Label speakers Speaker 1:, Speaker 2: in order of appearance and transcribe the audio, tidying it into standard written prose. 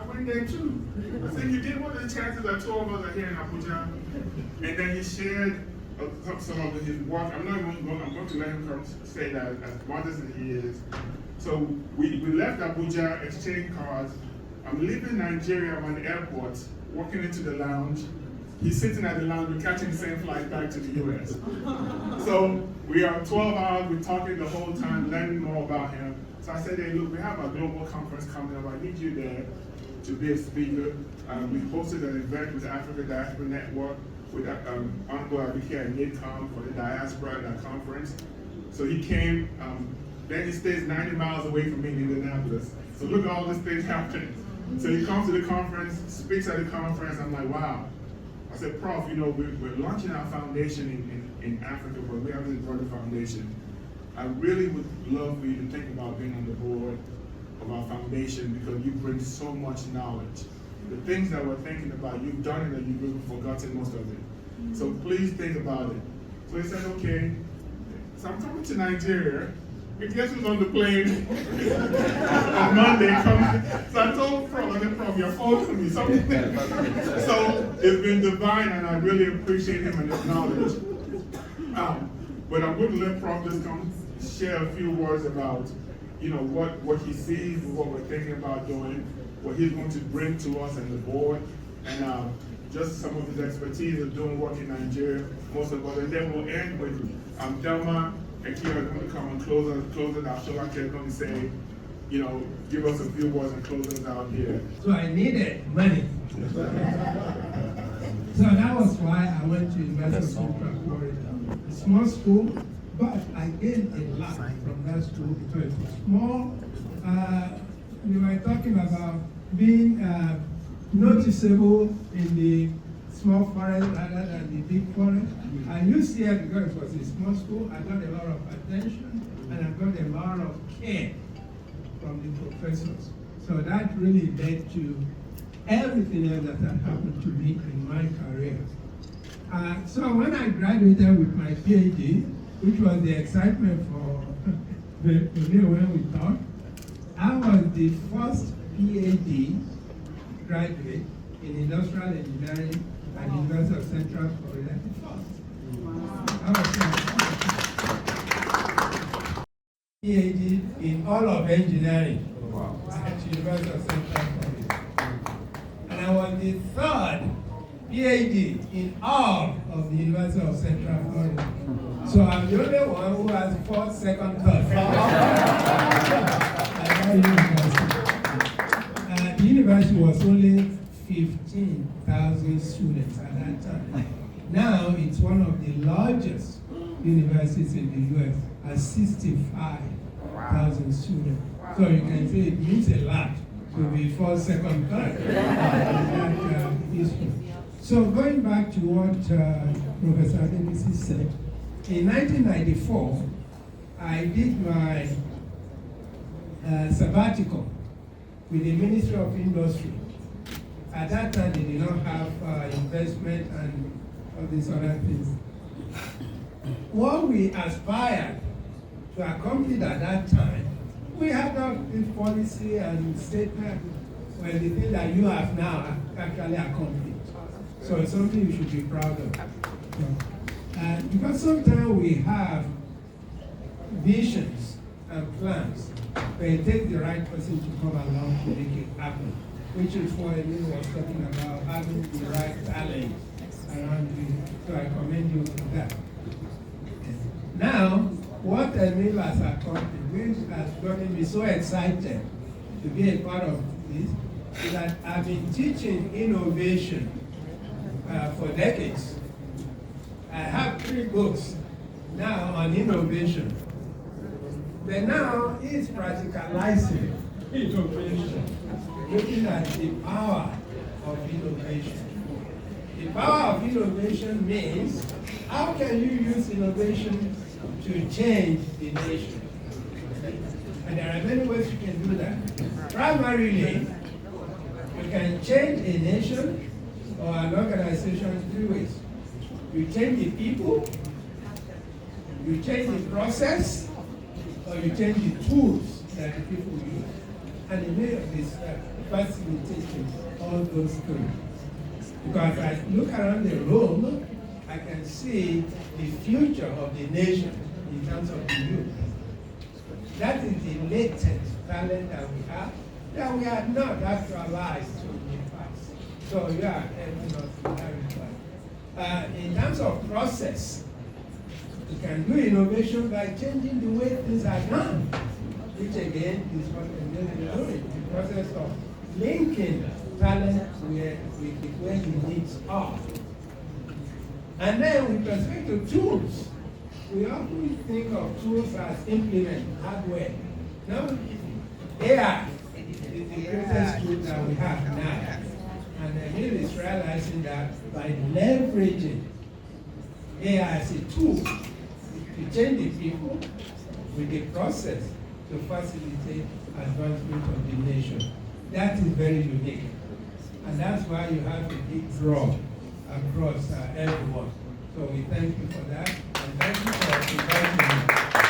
Speaker 1: I went there too. I said, you did. What are the chances that two of us are here in Abuja? And then he shared some of his work. I'm going to let him come say that as modest as he is. So we left Abuja, exchanged cars. I'm leaving Nigeria. I'm at the airport, walking into the lounge. He's sitting at the lounge, we're catching the same flight back to the US. So we are 12 hours, we're talking the whole time, learning more about him. So I said, hey, look, we have a global conference coming up. I need you there to be a speaker. We hosted an event with the Africa Diaspora Network with Honorable Abike and NIDCOM for the diaspora at that conference. So he came, then he stays 90 miles away from me in Indianapolis. So look at all these things happening. So he comes to the conference, speaks at the conference. I'm like, wow. I said, Prof, you know, we're launching our foundation in Africa, but we have this brother foundation. I really would love for you to think about being on the board of our foundation because you bring so much knowledge. The things that we're thinking about, you've done it and you've really forgotten most of it. So please think about it. So he said, okay. So I'm coming to Nigeria. And guess who's on the plane on Monday? So I told Prof, I said, Prof, your phone to me, something. So it's been divine, and I really appreciate him and his knowledge. But I'm going to let Prof just come share a few words about, you know, what he sees, what we're thinking about doing, what he's going to bring to us and the board, and just some of his expertise of doing work in Nigeria, most of us. And then we'll end with Delma and Kira is going to come and close it out. Sholake is going to say, you know, give us a few words and close us out here.
Speaker 2: So I needed money. So that was why I went to University of Central Florida. A small school, but I gained a lot from that school because it was small. We were talking about being noticeable in the small forest rather than the big forest. I used here because it was a small school. I got a lot of attention and I got a lot of care from the professors. So that really led to everything else that had happened to me in my career. So when I graduated with my PhD, which was the excitement for me when we talked, I was the first PhD graduate in industrial engineering at the University of Central Florida. PhD in all of engineering at the University of Central Florida. And I was the third PhD in all of the University of Central Florida. So I'm the only one who has fourth, second, third. The university was only 15,000 students at that time. Now it's one of the largest universities in the US at 65,000 students. So you can say it means a lot to be first, second, third in that history. So going back to what Professor Adebisi said, in 1994, I did my sabbatical with the Ministry of Industry. At that time, they did not have investment and all these other things. What we aspired to accomplish at that time, we had not this policy and statement where the thing that you have now actually accomplished. So it's something you should be proud of. Because sometimes we have visions and plans, but it takes the right person to come along to make it happen, which is what Emil was talking about, having the right talent around you. So I commend you for that. Now, what Emil has accomplished, which has gotten me so excited to be a part of this, is that I've been teaching innovation for decades. I have 3 books now on innovation. But now it's practicalizing innovation, looking at the power of innovation. The power of innovation means how can you use innovation to change the nation? And there are many ways you can do that. Primarily, you can change a nation or an organization 3 ways. You change the people, you change the process, or you change the tools that the people use. and the way of this facilitating all those things. Because I look around the room, I can see the future of the nation in terms of the youth. That is the latent talent that we have, that we are not actualized in the past. So you are helping us in that regard. In terms of process, we can do innovation by changing the way things are done, which again is what we're doing, the process of linking talent with where the needs are. And then with respect to tools, we often think of tools as implement, hardware. No, AI is the greatest tool that we have now. And Emil is realizing that by leveraging AI as a tool to change the people with the process to facilitate advancement of the nation. That is very unique. And that's why you have a big draw across everyone. So we thank you for that, and thank you for inviting me.